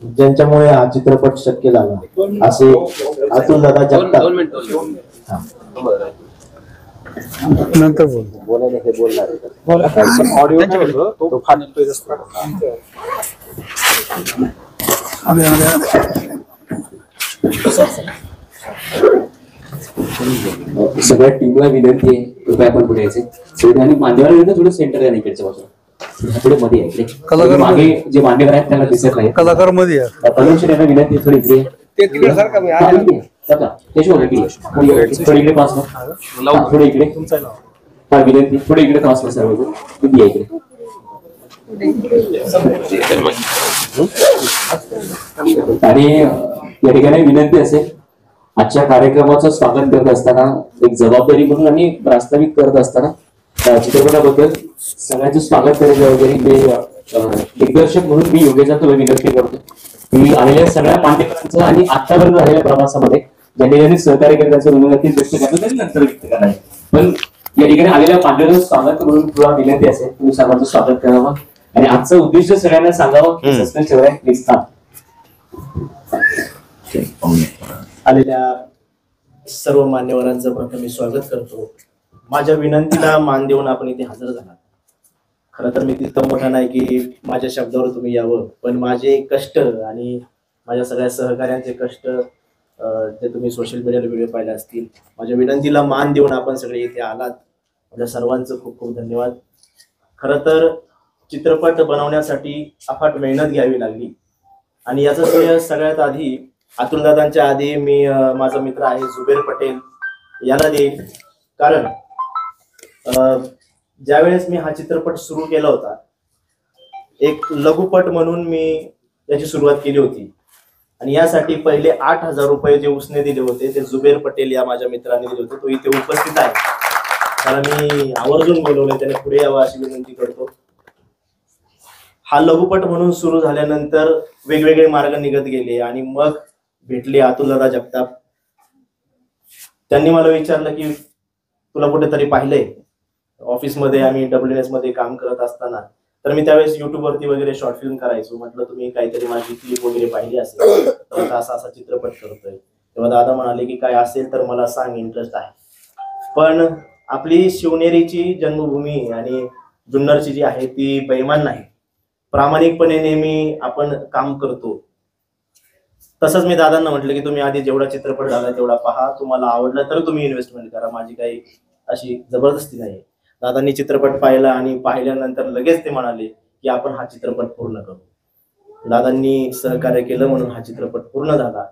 ज्यांच्यामुळे हा चित्रपट शक्य झाला असे अतुल दादा जगताप. नंतर बोलायला हे बोलणार ऑडिओ तो फाटतोय सगळ्या टीमला विनंती आहे, कृपया आपण पुढे यायचे आणि मान्यवर थोडं सेंटर आहे इकडच्या बाजूला पुढे मध्ये आहे. कलाकार मागे जे मान्यवर आहेत त्यांना दिसत नाही. कलाकार मध्ये परमेश्वर यांना विनंती थोडी इकडे थोडी इकडे पास थोडे इकडे हा विनंती थोडे इकडे पास सर्व किती आहे इकडे आणि या ठिकाणी विनंती असेल आजच्या कार्यक्रमाचं स्वागत करत असताना एक जबाबदारी म्हणून आणि प्रास्ताविक करत असताना चित्रपटाबद्दल सगळ्यांचं स्वागत करायचं वगैरे मी दिग्दर्शक म्हणून मी योगेशला तुला विनंती करतो मी आलेल्या सगळ्या मान्यवरांचं आणि आतापर्यंत झालेल्या प्रवासामध्ये ज्यांनी सहकार्य केलं त्याचं ऋणगती व्यक्त करतो तरी नंतर व्यक्त करायचं पण या ठिकाणी आलेल्या मान्यवरांचं स्वागत म्हणून तुला विनंती असेल तुम्ही सर्वांचं स्वागत करावं आणि आजचं उद्दिष्ट सगळ्यांना सांगावं सस्पेन्स ठेवाय प्लीज आलेल्या सर्व मान्यवरांचं प्रथम मी स्वागत करतो. माझ्या विनंतीला मान देऊन आपण इथे हजर झाला. खरं तर मी तितकं मोठा नाही की माझ्या शब्दावर तुम्ही यावं, पण माझे कष्ट आणि माझ्या सगळ्या सहकार्यांचे कष्ट जे तुम्ही सोशल मीडियावर व्हिडिओ पाहिले असतील, माझ्या विनंतीला मान देऊन आपण सगळे इथे आलात. आपल्या सर्वांचं खूप खूप धन्यवाद. खरं तर चित्रपट बनवण्यासाठी अफाट मेहनत घ्यावी लागली आणि याचं श्रेय सगळ्यात आधी अतुलदादांच्या आधी मी माझा मित्र आहे जुबेर पटेल याला देईल. कारण ज्यावेळेस मी हा चित्रपट सुरू केला होता एक लघुपट म्हणून मी याची सुरुवात केली होती आणि यासाठी पहिले 8,000 रुपये जे उसने दिले होते ते जुबेर पटेल या माझ्या मित्राने दिले होते. तो इथे उपस्थित आहे, त्याला मी आवर्जून बोलवले, त्याने पुढे यावं अशी विनंती करतो. हा लघुपट म्हणून सुरू झाल्यानंतर वेगवेगळे मार्ग निघत गेले आणि मग भेटले अतुलदादा जगताप. त्यांनी मला विचारलं की तुला कुठेतरी पाहिलंय ऑफिसमध्ये, आम्ही WNS मध्ये काम करत असताना. तर मी त्यावेळेस युट्यूब वरती वगैरे शॉर्ट फिल्म करायचो. म्हटलं तुम्ही काहीतरी माझी क्लिप वगैरे पाहिली असेल तर असा असा चित्रपट करतोय. तेव्हा दादा म्हणाले की काय असेल तर मला सांग, इंटरेस्ट आहे. पण आपली शिवनेरीची जन्मभूमी आणि जुन्नरची जी आहे ती बेईमान नाही, प्रामाणिकपणे नेहमी आपण काम करतो. तसंच मी दादांना म्हटलं की तुम्ही आधी जेवढा चित्रपट झाला तेवढा पहा, तुम्हाला आवडला तर तुम्ही इन्व्हेस्टमेंट करा, माझी काही अशी जबरदस्ती नाही. दादांनी चित्रपट पाहिला आणि पाहिल्यानंतर लगेच ते म्हणाले की आपण हा चित्रपट पूर्ण करू. दादांनी सहकार्य केलं म्हणून हा चित्रपट पूर्ण झाला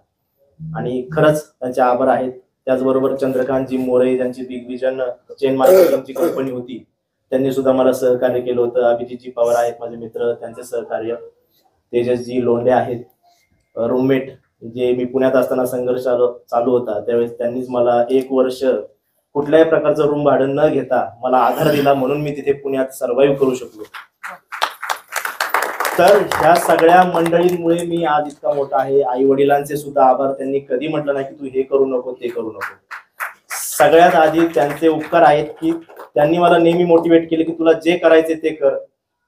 आणि खरंच त्यांचे आभार आहेत. त्याचबरोबर चंद्रकांतजी मोरे ज्यांची बिग विजन चेन मार्केटिंगची कंपनी होती त्यांनी सुद्धा मला सहकार्य केलं होतं. अभिजितजी पवार आहेत माझे मित्र, त्यांचे सहकार्य. तेजसजी लोंढे आहेत रूममेट, जे मी पुण्यात असताना संघर्ष चालू होता त्यावेळेस त्यांनीच मला 1 वर्ष कुठल्याही प्रकारचं रूम भाडं न घेता मला आधार दिला, म्हणून मी तिथे पुण्यात सर्व्हाइव्ह करू शकलो. तर ह्या सगळ्या मंडळींमुळे मी आज इतका मोठा आहे. आई वडिलांचे सुद्धा आभार. त्यांनी कधी म्हटलं नाही की तू हे करू नको ते करू नको. सगळ्यात आधी त्यांचे उपकार आहेत की त्यांनी मला नेहमी मोटिवेट केले की तुला जे करायचे ते कर,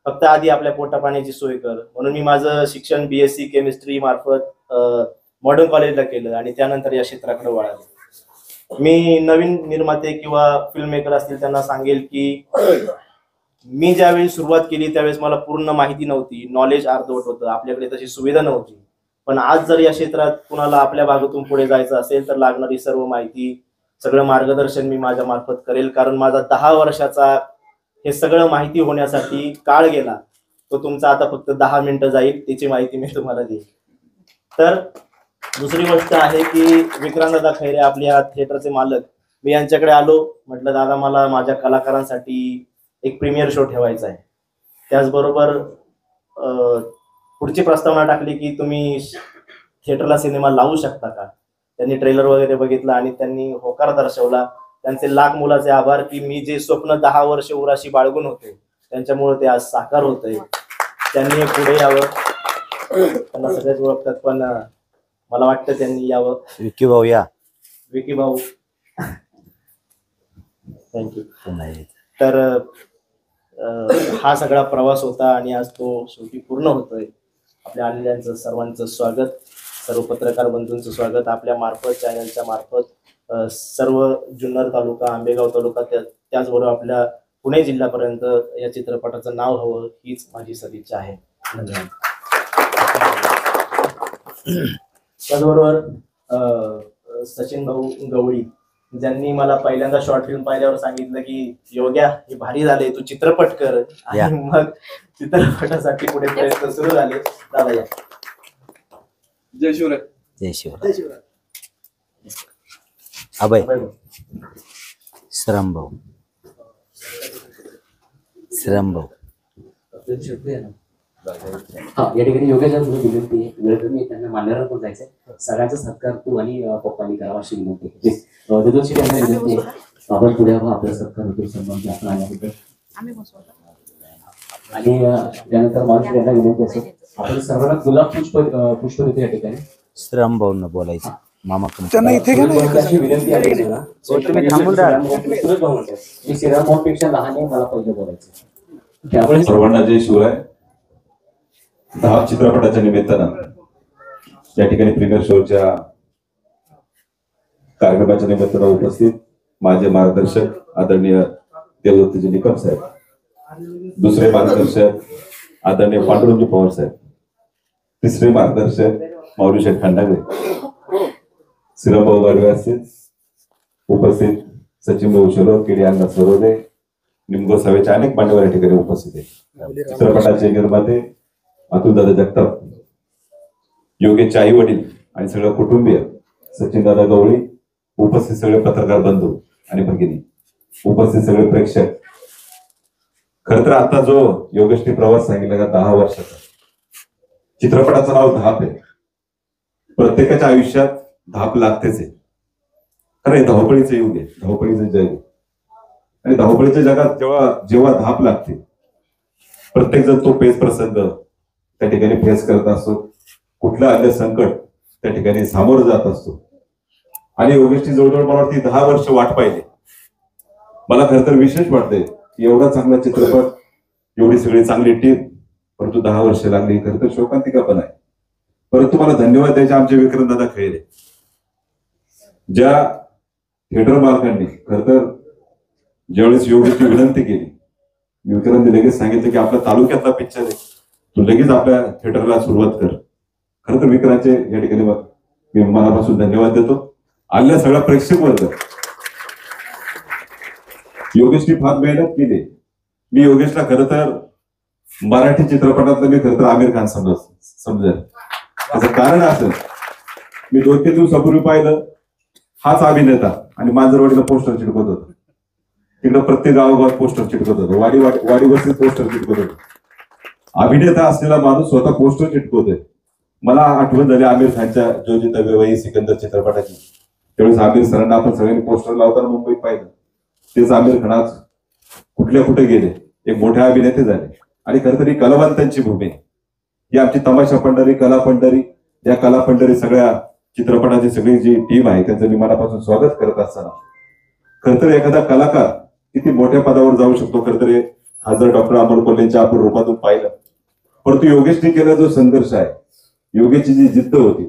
फक्त आधी आपल्या पोटा पाण्याची सोय कर. म्हणून मी माझं शिक्षण BSc केमिस्ट्री मार्फत मॉडर्न कॉलेजला केलं आणि त्यानंतर या क्षेत्राकडे वळाले. मी नवीन निर्माते किंवा फिल्म मेकर असतील त्यांना सांगेल की मी ज्यावेळी सुरुवात केली त्यावेळेस मला पूर्ण माहिती नव्हती, नॉलेज अर्धवट होतं, आपल्याकडे तशी सुविधा नव्हती. पण आज जर या क्षेत्रात कुणाला आपल्या भागातून पुढे जायचं असेल तर लागणारी सर्व माहिती, सगळं मार्गदर्शन मी माझ्या मार्फत करेल. कारण माझा 10 वर्षाचा हे सगळं माहिती होण्यासाठी काळ गेला, तो तुमचा आता फक्त 10 मिनिटं जाईल, त्याची माहिती मी तुम्हाला देईल. तर दुसरी गोष्ट आहे की विक्रांतदादा खैरे आपले या थिएटरचे मालक, मी यांच्याकडे आलो, म्हटलं दादा मला माझ्या कलाकारांसाठी एक प्रीमियर शो ठेवायचा आहे. त्याचबरोबर पुढची प्रस्तावना टाकली की तुम्ही थिएटरला सिनेमा लावू शकता का. त्यांनी ट्रेलर वगैरे बघितला आणि त्यांनी होकार दर्शवला. त्यांचे लाख मोलाचे आभार की मी जे स्वप्न 10 वर्ष उराशी बाळगून होते त्यांच्यामुळे ते आज साकार होतंय. त्यांनी पुढे यावं. त्यांना सगळेच ओळखतात पण मला वाटतं त्यांनी यावं. विकी भाऊ या. विकी भाऊ थँक्यू. तर हा सगळा प्रवास होता आणि आज तो शेवटी पूर्ण होतोय. आपल्या आलेल्यांचं सर्वांचं स्वागत, सर्व पत्रकार बंधूंचं स्वागत आपल्या मार्फत, चॅनलच्या मार्फत सर्व जुन्नर तालुका, आंबेगाव तालुका, त्याचबरोबर आपल्या पुणे जिल्ह्यापर्यंत या चित्रपटाचं नाव हवं हीच माझी सदिच्छा आहे. धन्यवाद. त्याचबरोबर सचिन भाऊ गवळी ज्यांनी मला पहिल्यांदा शॉर्ट फिल्म पाहिल्यावर सांगितलं की योग्या हे भारी झाले, तू चित्रपट कर, आणि मग चित्रपटासाठी पुढे प्रयत्न सुरू झाले. दादा या. जय शिवराय. जय शिवराय. अभय श्रम भाऊ. हा, या ठिकाणी योगेश विनंती आहे, वेळ कमी आहे, त्यांना मान्यवर पण जायचंय. सगळ्यांचा सत्कार तू आणि पप्पांनी करावा अशी विनंती आहे. देदोशी त्यांना विनंती आहे, आपण पुढे आपला सत्कार होतो सन्मान आपण आल्याबद्दल. आणि त्यानंतर माणूस यांना विनंती असेल, आपण सर्वांना गुलाब पुष्प देतो या ठिकाणी. श्रम भाऊंना बोलायचं. मामा विनंती आहे. मी श्रीराम भाऊपेक्षा लहान आहे, मला पहिलं बोलायचं. त्यामुळे सर्वांना जय शिवराय. 10 चित्रपटाच्या निमित्तानं या ठिकाणी प्रीमियर शोच्या कार्यक्रमाच्या निमित्तानं उपस्थित माझे मार्गदर्शक आदरणीय देवदत्तजी निकम साहेब, दुसरे मार्गदर्शक आदरणीय पांडुरंग पवार साहेब, तिसरे मार्गदर्शक माऊली शेठ खंडागरे, श्रीरामभाऊ गाडवे असतील, उपस्थित सचिन भाऊ शिरोड, केडी अण्णा सरोदे, निमगो सभेचे अनेक मान्यवर या ठिकाणी उपस्थित आहेत. चित्रपटाचे निर्माते अतुलदादा जगताप, योगेशचे आई वडील आणि सगळं कुटुंबीय, सचिनदादा गवळी, उपस्थित सगळे पत्रकार बंधू आणि भगिनी, उपस्थित सगळे प्रेक्षक. खर तर आता जो योगेशने प्रवास सांगितला का 10 वर्षाचा, चित्रपटाचं नाव धाप आहे. प्रत्येकाच्या आयुष्यात धाप लागतेच आहे. खरं धावपळीचं युग आहे, धावपळीचं जग आहे. आणि धावपळीच्या जगात जेव्हा धाप लागते, प्रत्येक जण तो पेच प्रसंग त्या ठिकाणी फेस करत असतो, कुठलं आलं संकट त्या ठिकाणी सामोरं जात असतो. आणि योगेशची जवळजवळ मला वाटते 10 वर्ष वाट पाहिली. मला खरं तर विशेष वाटतंय की एवढा चांगला चित्रपट, एवढी सगळी चांगली टीम, परंतु 10 वर्ष लागली. खरं तर शोकांतिका पण आहे. परंतु मला धन्यवाद द्यायचे आमचे विक्रमदादा खैरे, ज्या थिएटर मालकांनी खरं तर ज्यावेळेस योगेशची विनंती केली, विक्रमने लगेच सांगितलं की आपला तालुक्यातला पिक्चर आहे, तू लगेच आपल्या थिएटरला सुरुवात कर. खरं तर विक्रांचे या ठिकाणी मी मनापासून धन्यवाद देतो. आलेल्या सगळ्या प्रेक्षक वर्ग, योगेशने फार मेहनत केली. मी योगेशला खरं तर मराठी चित्रपटातलं मी खरं तर आमिर खान समजेल. त्याचं कारण असं, मी 2-3 दिवसापूर्वी पाहिलं, हाच अभिनेता आणि मांजरवाडीला पोस्टर चिटकवत होता. तिकडं प्रत्येक गावोगावात पोस्टर चिटकवत होतं, वाडीवरती पोस्टर चिटकवत होतं. अभिनेता असलेला माणूस स्वतः पोस्टर चिटकवतोय. मला आठवण झाली आमिर खानच्या जो जिता वैवाही सिकंदर चित्रपटाची. त्यावेळेस आमिर सरांना आपण सगळ्यांनी पोस्टर लावताना मुंबईत पाहिलं. तेच आमिर खान आज कुठे गेले, एक मोठे अभिनेते झाले. आणि खरं तरी कलावंतांची भूमी ही आमची तमाशा पंढरी, कला पंढरी, या कला पंढरी सगळ्या चित्रपटाची सगळी जी टीम आहे त्यांचं मी मनापासून स्वागत करत असताना, खरं तर एखादा कलाकार किती मोठ्या पदावर जाऊ शकतो खरं तर हजार डॉक्टर अमोल कोल्हेंच्या आपण रूपातून पाहिलं. परंतु योगेशने केलेला जो संघर्ष आहे, योगेशची जी जिद्द होती,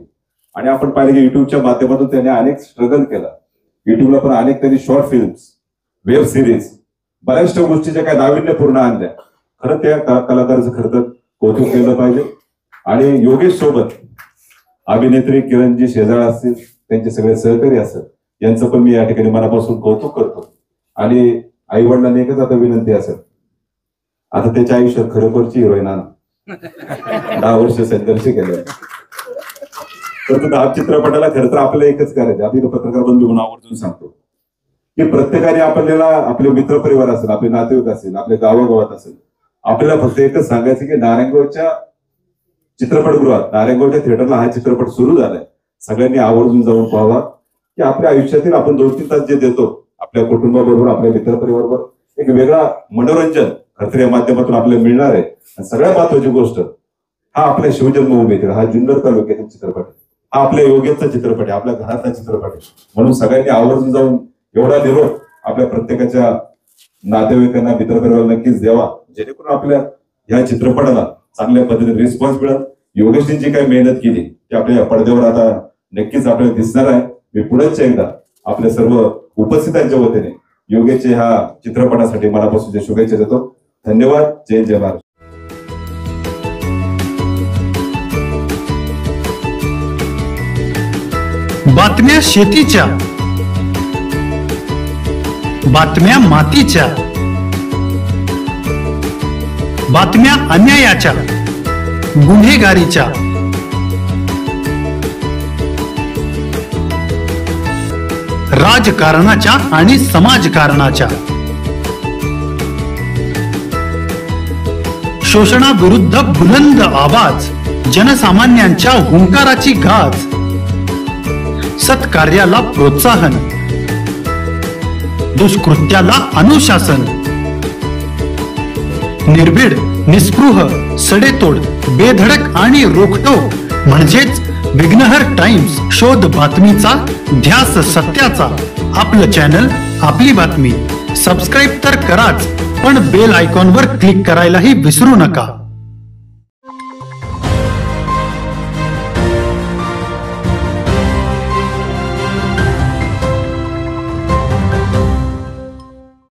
आणि आपण पाहिलं की युट्यूबच्या माध्यमातून त्याने अनेक स्ट्रगल केला. युट्यूबला पण अनेक त्यांनी शॉर्ट फिल्म्स, वेब सिरीज, बऱ्याचशा गोष्टीच्या काय नाविन्यपूर्ण आणल्या. खरं त्या कलाकाराचं खरं तर कौतुक केलं पाहिजे. आणि योगेश सोबत अभिनेत्री किरणजी शेजाळ असतील, त्यांचे सगळे सहकारी असतील, यांचं पण मी या ठिकाणी मनापासून कौतुक करतो. आणि आई वडिलांना एकच आता विनंती असेल, आता त्याच्या आयुष्यात खरोखरची हिरोईन आणा. 10 वर्ष संघर्ष केले. तर 10 चित्रपटाला खरं तर आपल्याला एकच करायचं. आधी पत्रकार बंधू म्हणून आवर्जून सांगतो की प्रत्येकाने आपल्याला, आपले मित्रपरिवार असेल, आपले नातेवाईक असेल, आपल्या गावागावात असेल, आपल्याला फक्त एकच सांगायचं की नारायणगावच्या चित्रपटगृहात, नारायणगावच्या थिएटरला हा चित्रपट सुरू झालाय. सगळ्यांनी आवर्जून जाऊन पाहावा की आपल्या आयुष्यातील आपण 2-3 तास जे देतो आपल्या कुटुंबाबरोबर, आपल्या मित्रपरिवाराबरोबर, एक वेगळा मनोरंजन खरं तर या माध्यमातून आपल्याला मिळणार आहे. आणि सगळ्यात महत्वाची गोष्ट, हा आपल्या शिवजन्मभूमीतील, हा जुन्नर तालुक्यातील चित्रपट, हा आपल्या योग्यचा चित्रपट आहे, आपल्या घरातला चित्रपट आहे. म्हणून सगळ्यांनी आवर्जून जाऊन एवढा निरोप आपल्या प्रत्येकाच्या नातेवाईकांना, मित्रपरिवाराला नक्कीच द्यावा, जेणेकरून आपल्या या चित्रपटाला चांगल्या पद्धतीने रिस्पॉन्स मिळेल. योगेशने जी काही मेहनत केली ती आपल्या या पडद्यावर आता नक्कीच आपल्याला दिसणार आहे. मी पुढेच एकदा आपल्या सर्व उपस्थितांच्या वतीने योगेशच्या ह्या चित्रपटासाठी मनापासून शुभेच्छा देतो. धन्यवाद. जय जय महाराज. बातम्या शेतीच्या, बातम्या मातीच्या, बातम्या अन्यायाच्या, गुन्हेगारीच्या, राजकारणाच्या आणि समाजकारणाच्या, शोषणाविरुद्ध बुलंद आवाज, जनसामान्यांच्या हुंकाराची गाज, सत्कार्याला प्रोत्साहन, दुष्कृत्याला अनुशासन, निर्भीड, निस्पृह, सडेतोड, बेधडक आणि रोखटोक म्हणजेच विघ्नहर टाइम्स. शोध बातमीचा, ध्यास सत्याचा. आपलं चॅनल, आपली बातमी. सबस्क्राईब तर कराच, पण बेल आयकॉनवर क्लिक करायलाही विसरू नका.